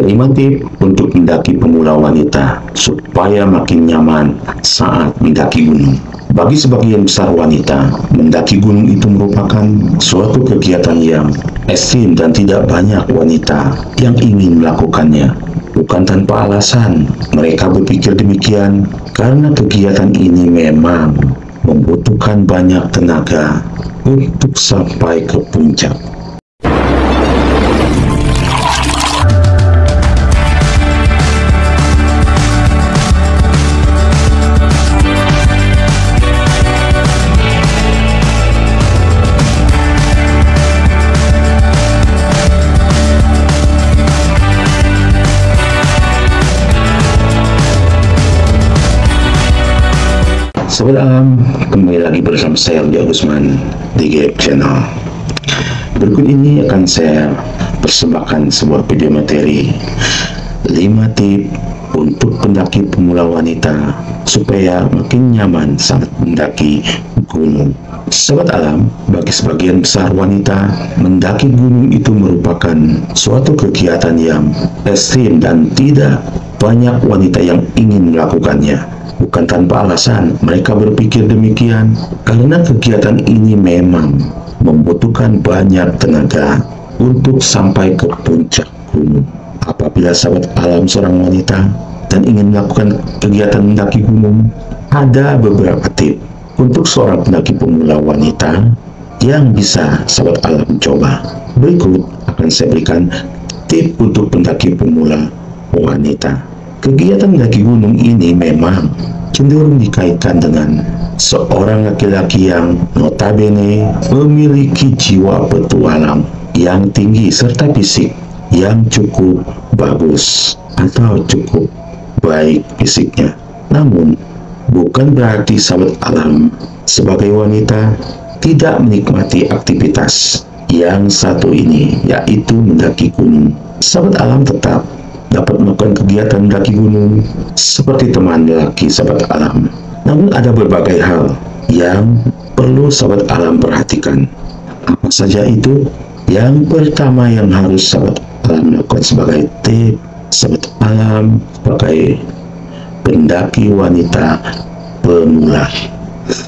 5 tip untuk mendaki pemula wanita supaya makin nyaman saat mendaki gunung. Bagi sebagian besar wanita, mendaki gunung itu merupakan suatu kegiatan yang ekstrim dan tidak banyak wanita yang ingin melakukannya. Bukan tanpa alasan, mereka berpikir demikian karena kegiatan ini memang membutuhkan banyak tenaga untuk sampai ke puncak. Sobat Alam, kembali lagi bersama saya Rudi Agusman di GAP Channel. Berikut ini akan saya persembahkan sebuah video materi 5 tip untuk pendaki pemula wanita supaya makin nyaman saat mendaki gunung. Sobat Alam, bagi sebagian besar wanita, mendaki gunung itu merupakan suatu kegiatan yang ekstrim dan tidak banyak wanita yang ingin melakukannya. Bukan tanpa alasan, mereka berpikir demikian karena kegiatan ini memang membutuhkan banyak tenaga untuk sampai ke puncak gunung. Apabila sahabat alam seorang wanita dan ingin melakukan kegiatan mendaki gunung, ada beberapa tip untuk seorang pendaki pemula wanita yang bisa sahabat alam coba. Berikut akan saya berikan tip untuk pendaki pemula wanita. Kegiatan mendaki gunung ini memang cenderung dikaitkan dengan seorang laki-laki yang notabene memiliki jiwa petualang yang tinggi serta fisik yang cukup bagus atau cukup baik fisiknya. Namun, bukan berarti sahabat alam sebagai wanita tidak menikmati aktivitas yang satu ini, yaitu mendaki gunung. Sahabat alam tetap dapat melakukan kegiatan mendaki gunung seperti teman lelaki sahabat alam. Namun ada berbagai hal yang perlu sahabat alam perhatikan. Apa saja itu? Yang pertama yang harus sahabat alam lakukan sebagai tip sahabat alam sebagai pendaki wanita pemula,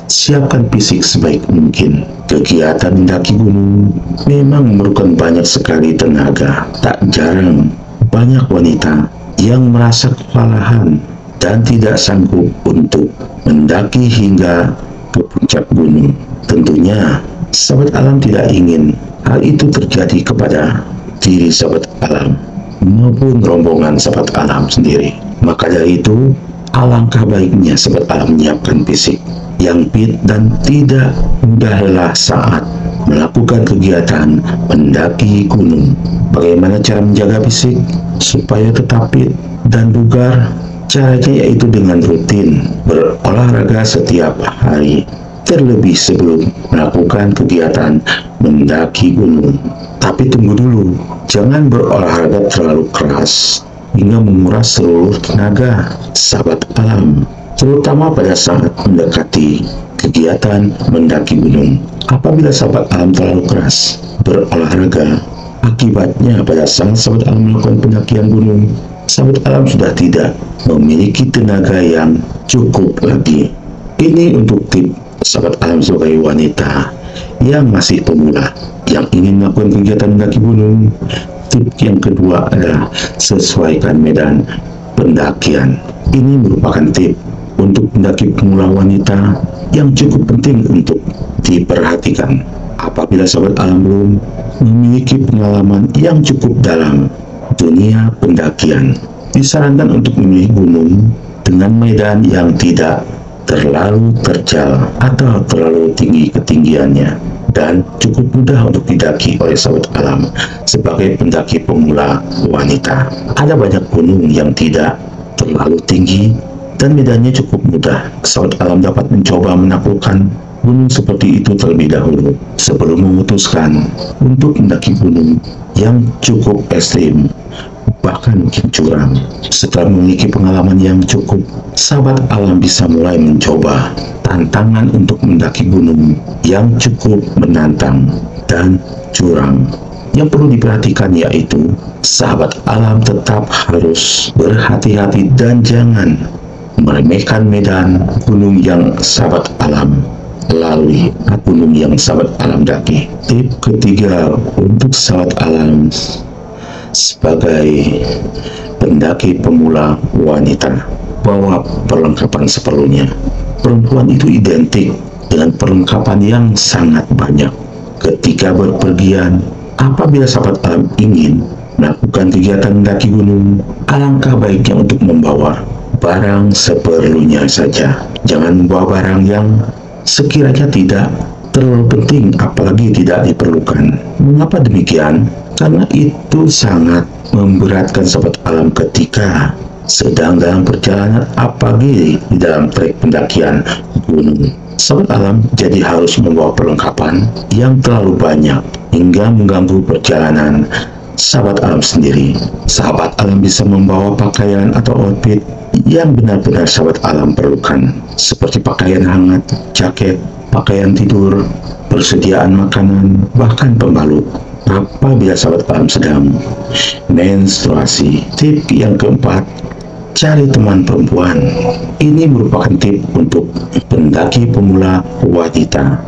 siapkan fisik sebaik mungkin. Kegiatan mendaki gunung memang memerlukan banyak sekali tenaga. Tak jarang banyak wanita yang merasa kewalahan dan tidak sanggup untuk mendaki hingga ke puncak gunung. Tentunya, sahabat alam tidak ingin hal itu terjadi kepada diri sahabat alam maupun rombongan sahabat alam sendiri. Maka dari itu, alangkah baiknya sahabat alam menyiapkan fisik yang fit dan tidak mudah lelah saat melakukan kegiatan mendaki gunung. Bagaimana cara menjaga fisik supaya tetap fit dan bugar? Caranya yaitu dengan rutin berolahraga setiap hari, terlebih sebelum melakukan kegiatan mendaki gunung. Tapi tunggu dulu, jangan berolahraga terlalu keras hingga menguras seluruh tenaga sahabat alam, terutama pada saat mendekati kegiatan mendaki gunung. Apabila sahabat alam terlalu keras berolahraga, akibatnya pada saat sahabat alam melakukan pendakian gunung, sahabat alam sudah tidak memiliki tenaga yang cukup lagi. Ini untuk tip sahabat alam sebagai wanita yang masih pemula yang ingin melakukan kegiatan mendaki gunung. Tip yang kedua adalah sesuaikan medan pendakian. Ini merupakan tip untuk pendaki pemula wanita yang cukup penting untuk diperhatikan. Apabila sahabat alam belum memiliki pengalaman yang cukup dalam dunia pendakian, disarankan untuk memilih gunung dengan medan yang tidak terlalu terjal atau terlalu tinggi ketinggiannya dan cukup mudah untuk didaki oleh sahabat alam sebagai pendaki pemula wanita. Ada banyak gunung yang tidak terlalu tinggi dan medannya cukup mudah. Sahabat alam dapat mencoba menaklukkan gunung seperti itu terlebih dahulu sebelum memutuskan untuk mendaki gunung yang cukup ekstrim, bahkan mungkin curam. Setelah memiliki pengalaman yang cukup, sahabat alam bisa mulai mencoba tantangan untuk mendaki gunung yang cukup menantang dan curam. yang perlu diperhatikan yaitu sahabat alam tetap harus berhati-hati dan jangan meremehkan medan gunung yang sahabat alam lalui, gunung yang sahabat alam daki. Tip ketiga untuk sahabat alam sebagai pendaki pemula wanita, bawa perlengkapan seperlunya. Perempuan itu identik dengan perlengkapan yang sangat banyak. Ketika berpergian, apabila sahabat alam ingin melakukan kegiatan mendaki gunung, alangkah baiknya untuk membawa barang seperlunya saja. Jangan membawa barang yang sekiranya tidak terlalu penting, apalagi tidak diperlukan. Mengapa demikian? Karena itu sangat memberatkan sahabat alam ketika sedang dalam perjalanan, apalagi di dalam trek pendakian gunung. Sahabat alam jadi harus membawa perlengkapan yang terlalu banyak hingga mengganggu perjalanan sahabat alam sendiri. Sahabat alam bisa membawa pakaian atau outfit yang benar-benar sahabat alam perlukan, seperti pakaian hangat, jaket, pakaian tidur, persediaan makanan, bahkan pembalut apabila sahabat alam sedang menstruasi. Tip yang keempat, cari teman perempuan. Ini merupakan tip untuk pendaki pemula wanita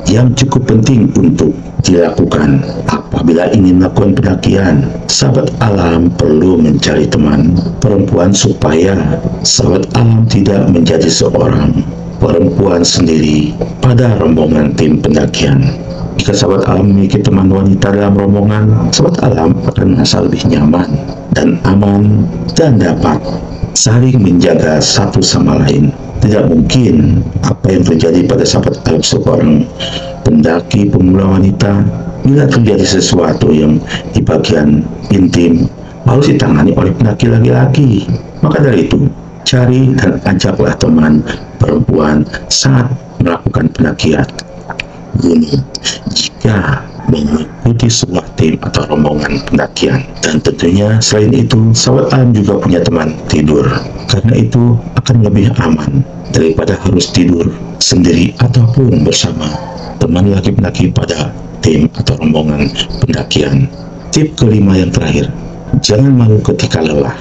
yang cukup penting untuk dilakukan apabila ingin melakukan pendakian. Sahabat alam perlu mencari teman perempuan supaya sahabat alam tidak menjadi seorang perempuan sendiri pada rombongan tim pendakian. Jika sahabat alam memiliki teman wanita dalam rombongan, sahabat alam akan merasa lebih nyaman dan aman dan dapat saling menjaga satu sama lain. Tidak mungkin apa yang terjadi pada sahabat alam seorang pendaki pemula wanita bila terjadi sesuatu yang di bagian intim harus ditangani oleh pendaki laki-laki. Maka dari itu, cari dan ajaklah teman perempuan saat melakukan pendakian gunung jika mengikuti sebuah tim atau rombongan pendakian. Dan tentunya selain itu, sahabat alam juga punya teman tidur, karena itu akan lebih aman daripada harus tidur sendiri ataupun bersama teman laki pendaki pada tim atau rombongan pendakian. Tip kelima yang terakhir, jangan malu ketika lelah.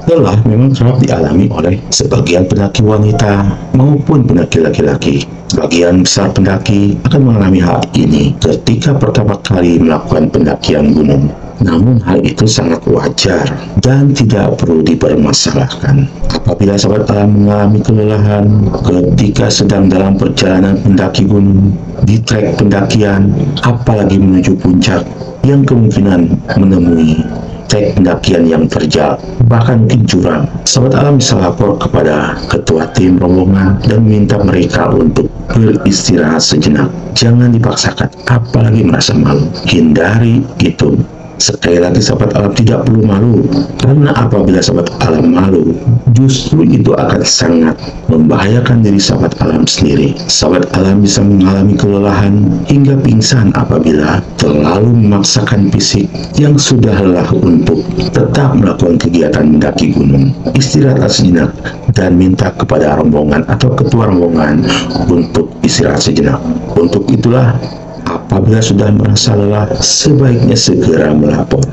Lelah memang kerap dialami oleh sebagian pendaki wanita maupun pendaki laki-laki. Sebagian besar pendaki akan mengalami hal ini ketika pertama kali melakukan pendakian gunung. Namun hal itu sangat wajar dan tidak perlu dipermasalahkan. Apabila sahabat alam mengalami kelelahan ketika sedang dalam perjalanan pendaki gunung di trek pendakian, apalagi menuju puncak yang kemungkinan menemui trek pendakian yang terjal, bahkan mungkin curam, sahabat alam bisa lapor kepada ketua tim rombongan dan minta mereka untuk beristirahat sejenak. Jangan dipaksakan, apalagi merasa malu. Hindari itu. Sekali lagi, sahabat alam tidak perlu malu, karena apabila sahabat alam malu, justru itu akan sangat membahayakan diri sahabat alam sendiri. Sahabat alam bisa mengalami kelelahan hingga pingsan apabila terlalu memaksakan fisik yang sudah lelah untuk tetap melakukan kegiatan mendaki gunung. Istirahatlah sejenak dan minta kepada rombongan atau ketua rombongan untuk istirahat sejenak. Untuk itulah, apabila sudah merasa lelah, sebaiknya segera melapor.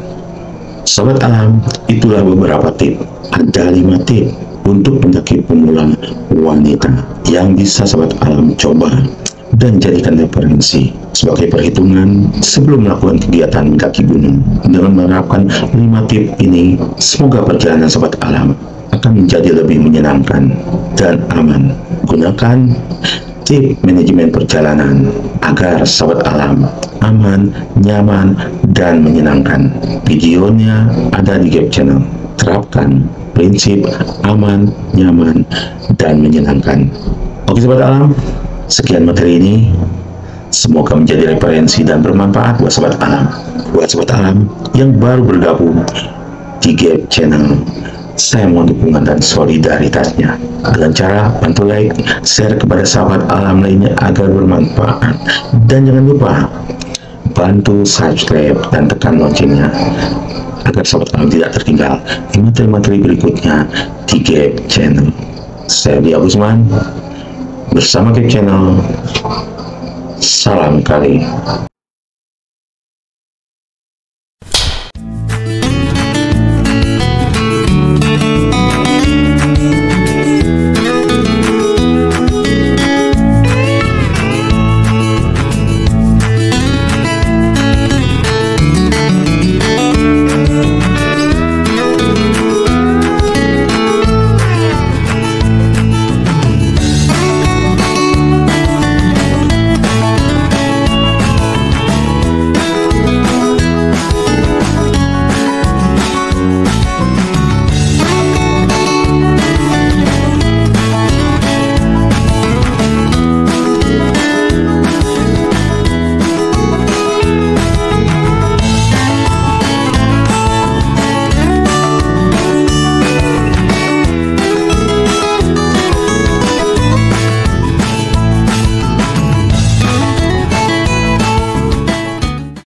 Sahabat alam, itulah beberapa tip. Ada 5 tip untuk pendaki pemula wanita yang bisa sahabat alam coba dan jadikan referensi sebagai perhitungan sebelum melakukan kegiatan mendaki gunung. Dengan menerapkan 5 tip ini, semoga perjalanan sahabat alam akan menjadi lebih menyenangkan dan aman. Gunakan tip manajemen perjalanan agar sahabat alam aman, nyaman, dan menyenangkan. Videonya ada di Gap Channel. Terapkan prinsip aman, nyaman, dan menyenangkan. Oke sahabat alam, sekian materi ini. Semoga menjadi referensi dan bermanfaat buat sahabat alam. Buat sahabat alam yang baru bergabung di Gap Channel, saya mohon dukungan dan solidaritasnya dengan cara bantu like, share kepada sahabat alam lainnya agar bermanfaat, dan jangan lupa bantu subscribe dan tekan loncengnya agar sahabat alam tidak tertinggal di materi-materi berikutnya di Gap Channel. Saya Budi Agusman bersama Gap Channel. Salam kali.